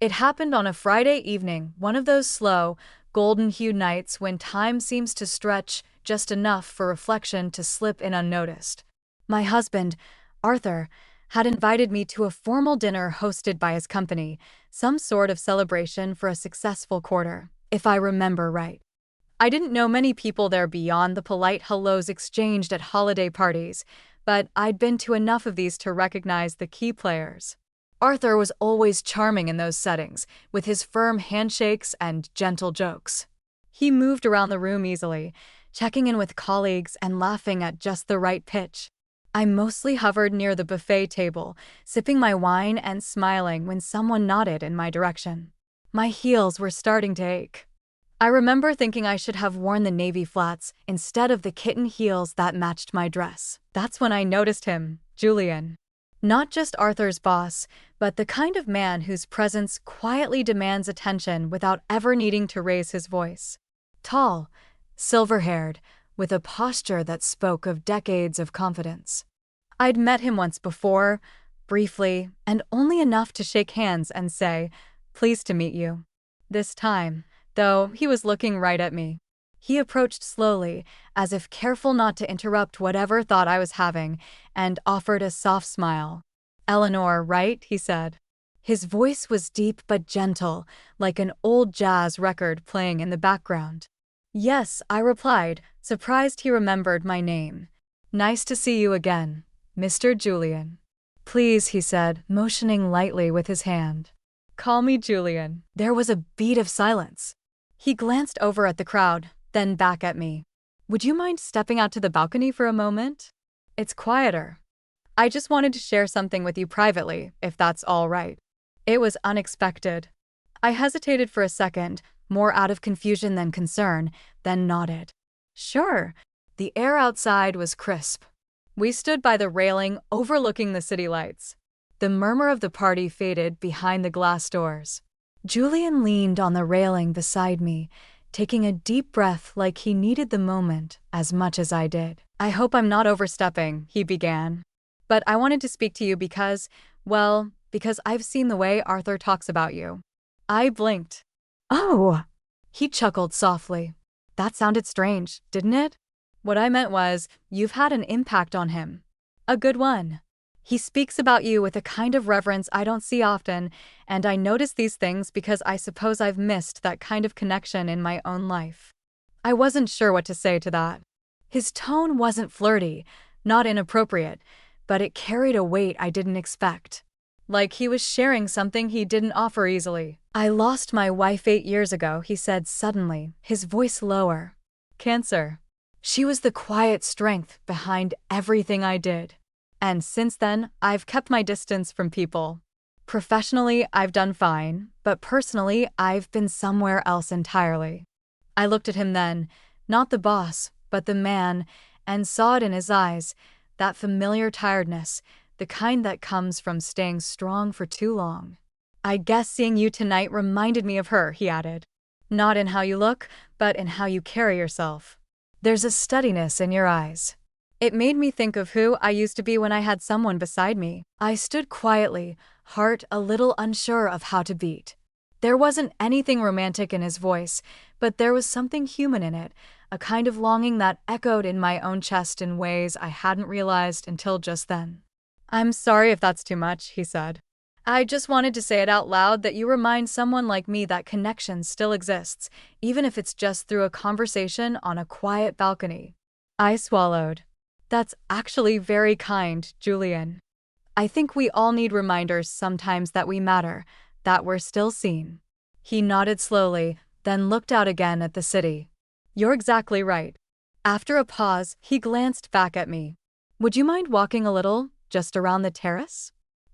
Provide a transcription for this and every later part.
It happened on a Friday evening, one of those slow, golden-hued nights when time seems to stretch just enough for reflection to slip in unnoticed. My husband, Arthur, had invited me to a formal dinner hosted by his company, some sort of celebration for a successful quarter, if I remember right. I didn't know many people there beyond the polite hellos exchanged at holiday parties, but I'd been to enough of these to recognize the key players. Arthur was always charming in those settings, with his firm handshakes and gentle jokes. He moved around the room easily, checking in with colleagues and laughing at just the right pitch. I mostly hovered near the buffet table, sipping my wine and smiling when someone nodded in my direction. My heels were starting to ache. I remember thinking I should have worn the navy flats instead of the kitten heels that matched my dress. That's when I noticed him, Julian. Not just Arthur's boss, but the kind of man whose presence quietly demands attention without ever needing to raise his voice. Tall, silver-haired, with a posture that spoke of decades of confidence. I'd met him once before, briefly, and only enough to shake hands and say, "Pleased to meet you." This time, though, he was looking right at me. He approached slowly, as if careful not to interrupt whatever thought I was having, and offered a soft smile. "Eleanor, right?" he said. His voice was deep but gentle, like an old jazz record playing in the background. "Yes," I replied, surprised he remembered my name. "Nice to see you again, Mr. Julian." "Please," he said, motioning lightly with his hand. "Call me Julian." There was a beat of silence. He glanced over at the crowd, then back at me. "Would you mind stepping out to the balcony for a moment? It's quieter. I just wanted to share something with you privately, if that's all right." It was unexpected. I hesitated for a second, more out of confusion than concern, then nodded. "Sure." The air outside was crisp. We stood by the railing overlooking the city lights. The murmur of the party faded behind the glass doors. Julian leaned on the railing beside me, taking a deep breath like he needed the moment as much as I did. "I hope I'm not overstepping," he began. "But I wanted to speak to you because, well, because I've seen the way Arthur talks about you." I blinked. "Oh!" He chuckled softly. "That sounded strange, didn't it?" "What I meant was, you've had an impact on him. A good one. He speaks about you with a kind of reverence I don't see often, and I notice these things because I suppose I've missed that kind of connection in my own life." I wasn't sure what to say to that. His tone wasn't flirty, not inappropriate, but it carried a weight I didn't expect. Like he was sharing something he didn't offer easily. "I lost my wife 8 years ago," he said suddenly, his voice lower. "Cancer. She was the quiet strength behind everything I did. And since then, I've kept my distance from people. Professionally, I've done fine, but personally, I've been somewhere else entirely." I looked at him then, not the boss, but the man, and saw it in his eyes, that familiar tiredness, the kind that comes from staying strong for too long. "I guess seeing you tonight reminded me of her," he added. "Not in how you look, but in how you carry yourself. There's a steadiness in your eyes." It made me think of who I used to be when I had someone beside me. I stood quietly, heart a little unsure of how to beat. There wasn't anything romantic in his voice, but there was something human in it, a kind of longing that echoed in my own chest in ways I hadn't realized until just then. "I'm sorry if that's too much," he said. "I just wanted to say it out loud that you remind someone like me that connection still exists, even if it's just through a conversation on a quiet balcony." I swallowed. "That's actually very kind, Julian. I think we all need reminders sometimes that we matter, that we're still seen." He nodded slowly, then looked out again at the city. "You're exactly right." After a pause, he glanced back at me. "Would you mind walking a little, just around the terrace?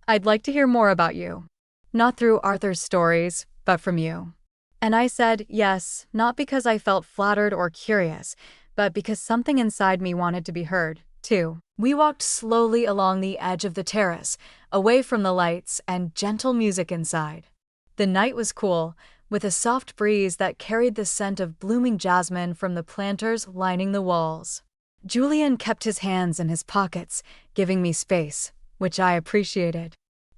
I'd like to hear more about you. Not through Arthur's stories, but from you." And I said yes, not because I felt flattered or curious, but because something inside me wanted to be heard, too. We walked slowly along the edge of the terrace, away from the lights and gentle music inside. The night was cool, with a soft breeze that carried the scent of blooming jasmine from the planters lining the walls. Julian kept his hands in his pockets, giving me space, which I appreciated.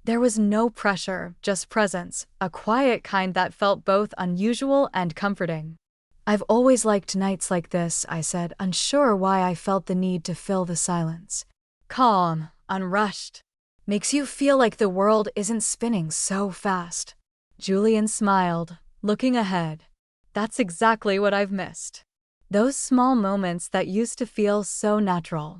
There was no pressure, just presence, a quiet kind that felt both unusual and comforting. I've always liked nights like this, I said, unsure why I felt the need to fill the silence. Calm, unrushed. Makes you feel like the world isn't spinning so fast. Julian smiled, looking ahead. That's exactly what I've missed. Those small moments that used to feel so natural.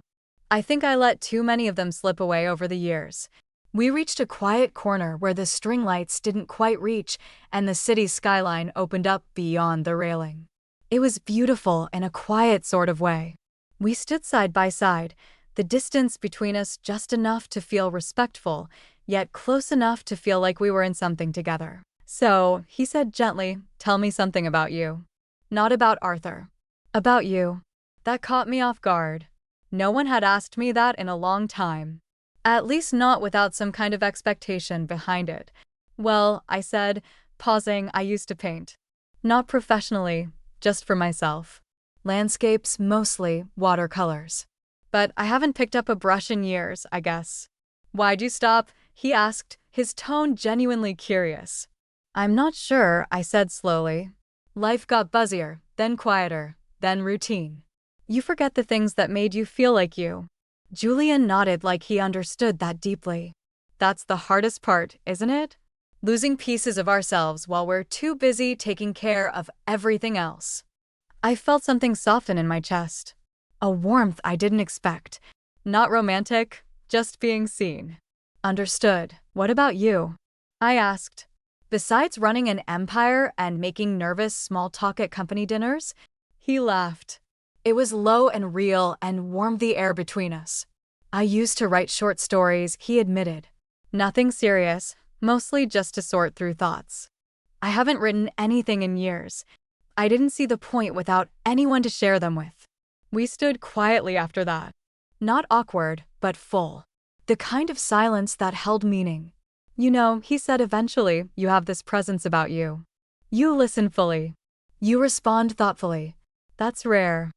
I think I let too many of them slip away over the years. We reached a quiet corner where the string lights didn't quite reach and the city's skyline opened up beyond the railing. It was beautiful in a quiet sort of way. We stood side by side, the distance between us just enough to feel respectful, yet close enough to feel like we were in something together. So, he said gently, tell me something about you. Not about Arthur. About you. That caught me off guard. No one had asked me that in a long time. At least not without some kind of expectation behind it. Well, I said, pausing, I used to paint. Not professionally, just for myself. Landscapes, mostly watercolors. But I haven't picked up a brush in years, I guess. Why'd you stop? He asked, his tone genuinely curious. I'm not sure, I said slowly. Life got buzzier, then quieter, then routine. You forget the things that made you feel like you. Julian nodded like he understood that deeply. That's the hardest part, isn't it? Losing pieces of ourselves while we're too busy taking care of everything else. I felt something soften in my chest. A warmth I didn't expect. Not romantic, just being seen. Understood. What about you? I asked. Besides running an empire and making nervous small talk at company dinners? He laughed. It was low and real and warmed the air between us. I used to write short stories, he admitted. Nothing serious, mostly just to sort through thoughts. I haven't written anything in years. I didn't see the point without anyone to share them with. We stood quietly after that. Not awkward, but full. The kind of silence that held meaning. You know, he said eventually, you have this presence about you. You listen fully. You respond thoughtfully. That's rare.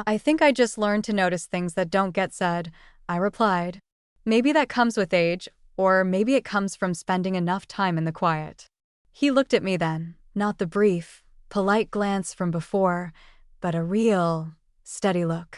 I think I just learned to notice things that don't get said, I replied. Maybe that comes with age, or maybe it comes from spending enough time in the quiet. He looked at me then, not the brief, polite glance from before, but a real, steady look.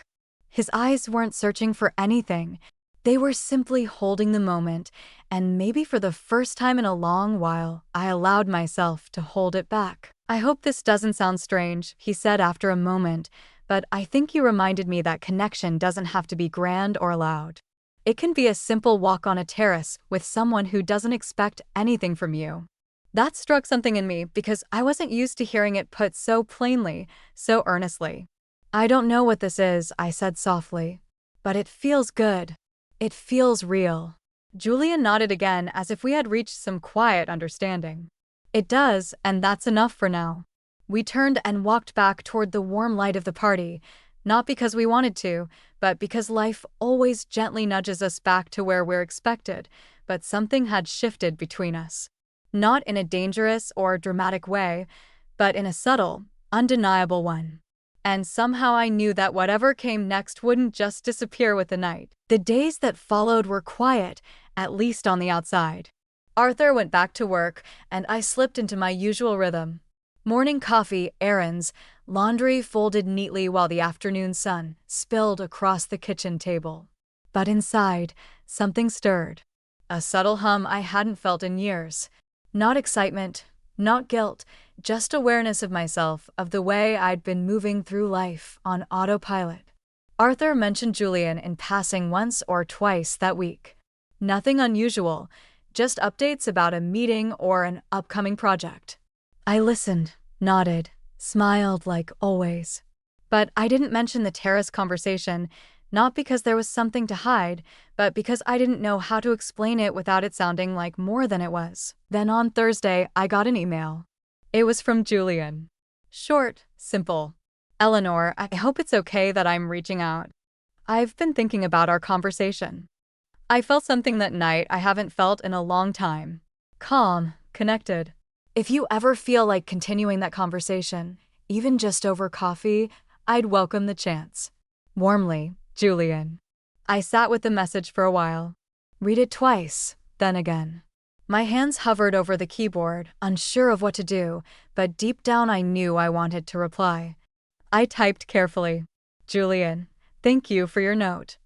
His eyes weren't searching for anything. They were simply holding the moment, and maybe for the first time in a long while, I allowed myself to hold it back. I hope this doesn't sound strange, he said after a moment, but I think you reminded me that connection doesn't have to be grand or loud. It can be a simple walk on a terrace with someone who doesn't expect anything from you. That struck something in me because I wasn't used to hearing it put so plainly, so earnestly. I don't know what this is, I said softly. But it feels good. It feels real. Julian nodded again as if we had reached some quiet understanding. It does, and that's enough for now. We turned and walked back toward the warm light of the party, not because we wanted to, but because life always gently nudges us back to where we're expected, but something had shifted between us. Not in a dangerous or dramatic way, but in a subtle, undeniable one. And somehow I knew that whatever came next wouldn't just disappear with the night. The days that followed were quiet, at least on the outside. Arthur went back to work, and I slipped into my usual rhythm. Morning coffee, errands, laundry folded neatly while the afternoon sun spilled across the kitchen table. But inside, something stirred. A subtle hum I hadn't felt in years. Not excitement, not guilt, just awareness of myself, of the way I'd been moving through life on autopilot. Arthur mentioned Julian in passing once or twice that week. Nothing unusual, just updates about a meeting or an upcoming project. I listened, nodded, smiled like always. But I didn't mention the terrace conversation, not because there was something to hide, but because I didn't know how to explain it without it sounding like more than it was. Then on Thursday, I got an email. It was from Julian. Short, simple. Eleanor, I hope it's okay that I'm reaching out. I've been thinking about our conversation. I felt something that night I haven't felt in a long time. Calm, connected. If you ever feel like continuing that conversation, even just over coffee, I'd welcome the chance. Warmly, Julian. I sat with the message for a while. Read it twice, then again. My hands hovered over the keyboard, unsure of what to do, but deep down I knew I wanted to reply. I typed carefully. Julian, thank you for your note.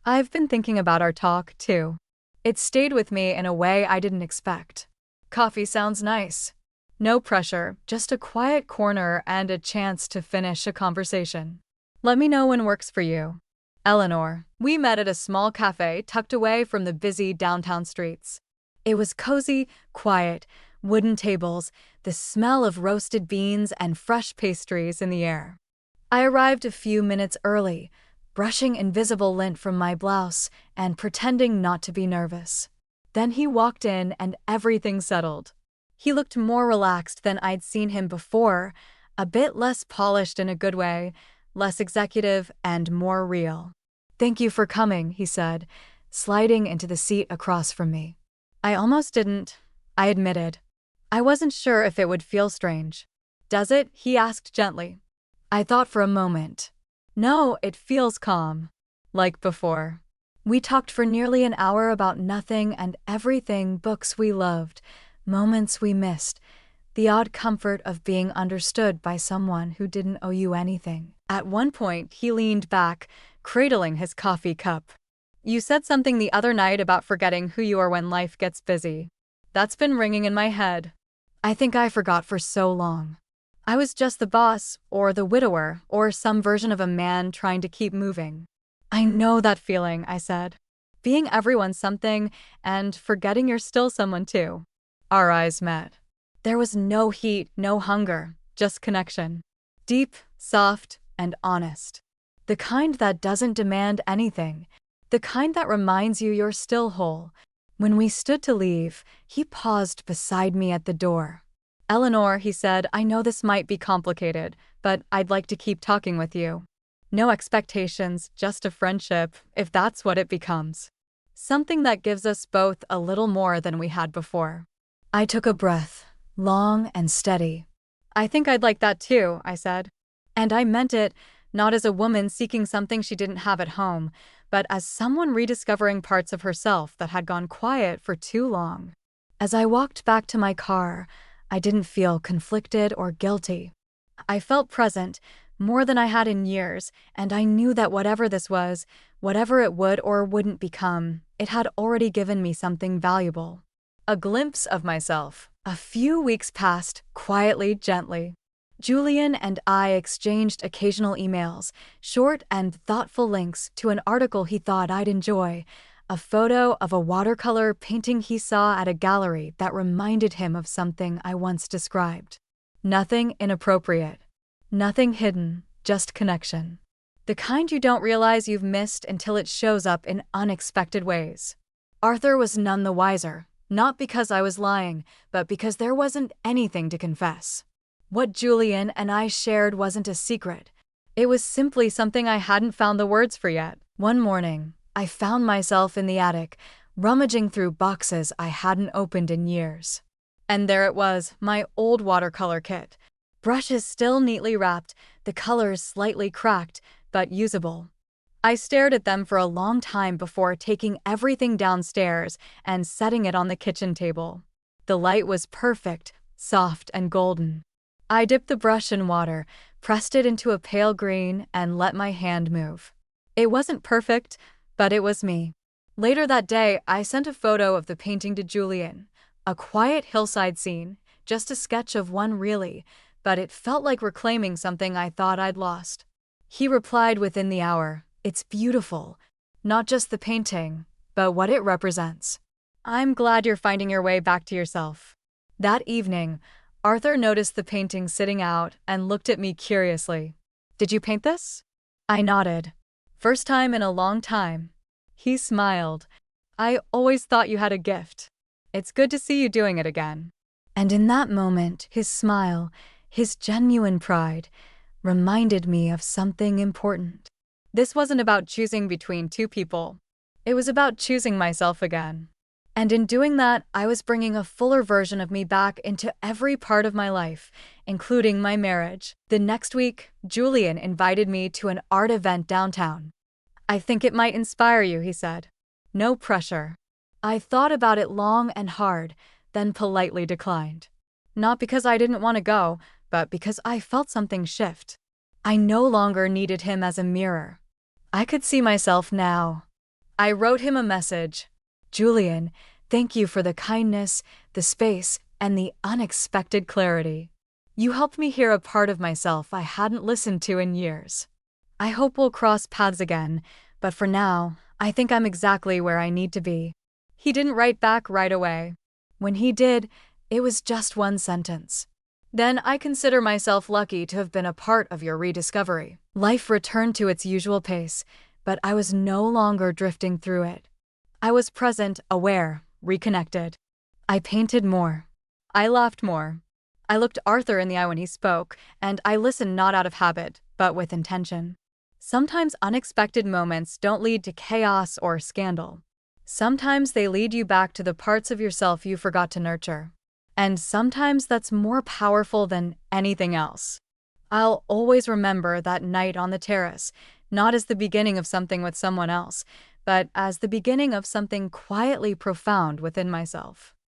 I've been thinking about our talk, too. It stayed with me in a way I didn't expect. Coffee sounds nice. No pressure, just a quiet corner and a chance to finish a conversation. Let me know when works for you. Eleanor. We met at a small cafe tucked away from the busy downtown streets. It was cozy, quiet, wooden tables, the smell of roasted beans and fresh pastries in the air. I arrived a few minutes early, brushing invisible lint from my blouse and pretending not to be nervous. Then he walked in and everything settled. He looked more relaxed than I'd seen him before, a bit less polished in a good way, less executive and more real. Thank you for coming, he said, sliding into the seat across from me. I almost didn't, I admitted. I wasn't sure if it would feel strange. Does it? He asked gently. I thought for a moment. No, it feels calm. Like before. We talked for nearly an hour about nothing and everything, books we loved, moments we missed, the odd comfort of being understood by someone who didn't owe you anything. At one point, he leaned back, cradling his coffee cup. You said something the other night about forgetting who you are when life gets busy. That's been ringing in my head. I think I forgot for so long. I was just the boss, or the widower, or some version of a man trying to keep moving. I know that feeling, I said. Being everyone's something, and forgetting you're still someone too. Our eyes met. There was no heat, no hunger, just connection. Deep, soft, and honest. The kind that doesn't demand anything. The kind that reminds you you're still whole. When we stood to leave, he paused beside me at the door. Eleanor, he said, I know this might be complicated, but I'd like to keep talking with you. No expectations, just a friendship, if that's what it becomes. Something that gives us both a little more than we had before. I took a breath, long and steady. I think I'd like that too, I said. And I meant it, not as a woman seeking something she didn't have at home, but as someone rediscovering parts of herself that had gone quiet for too long. As I walked back to my car, I didn't feel conflicted or guilty. I felt present, more than I had in years, and I knew that whatever this was, whatever it would or wouldn't become, it had already given me something valuable. A glimpse of myself. A few weeks passed, quietly, gently. Julian and I exchanged occasional emails, short and thoughtful links to an article he thought I'd enjoy, a photo of a watercolor painting he saw at a gallery that reminded him of something I once described. Nothing inappropriate. Nothing hidden, just connection. The kind you don't realize you've missed until it shows up in unexpected ways. Arthur was none the wiser, not because I was lying, but because there wasn't anything to confess. What Julian and I shared wasn't a secret. It was simply something I hadn't found the words for yet. One morning, I found myself in the attic, rummaging through boxes I hadn't opened in years. And there it was, my old watercolor kit. Brushes still neatly wrapped, the colors slightly cracked, but usable. I stared at them for a long time before taking everything downstairs and setting it on the kitchen table. The light was perfect, soft and golden. I dipped the brush in water, pressed it into a pale green, and let my hand move. It wasn't perfect, but it was me. Later that day, I sent a photo of the painting to Julian. A quiet hillside scene, just a sketch of one really, but it felt like reclaiming something I thought I'd lost. He replied within the hour, "It's beautiful. Not just the painting, but what it represents. I'm glad you're finding your way back to yourself." That evening, Arthur noticed the painting sitting out and looked at me curiously. "Did you paint this?" I nodded. "First time in a long time." He smiled. "I always thought you had a gift. It's good to see you doing it again." And in that moment, his smile, his genuine pride, reminded me of something important. This wasn't about choosing between two people. It was about choosing myself again. And in doing that, I was bringing a fuller version of me back into every part of my life, including my marriage. The next week, Julian invited me to an art event downtown. "I think it might inspire you," he said. "No pressure." I thought about it long and hard, then politely declined. Not because I didn't want to go, but because I felt something shift. I no longer needed him as a mirror. I could see myself now. I wrote him a message. Julian, thank you for the kindness, the space, and the unexpected clarity. You helped me hear a part of myself I hadn't listened to in years. I hope we'll cross paths again, but for now, I think I'm exactly where I need to be. He didn't write back right away. When he did, it was just one sentence. Then I consider myself lucky to have been a part of your rediscovery. Life returned to its usual pace, but I was no longer drifting through it. I was present, aware, reconnected. I painted more. I laughed more. I looked Arthur in the eye when he spoke, and I listened not out of habit, but with intention. Sometimes unexpected moments don't lead to chaos or scandal. Sometimes they lead you back to the parts of yourself you forgot to nurture. And sometimes that's more powerful than anything else. I'll always remember that night on the terrace, not as the beginning of something with someone else, but as the beginning of something quietly profound within myself.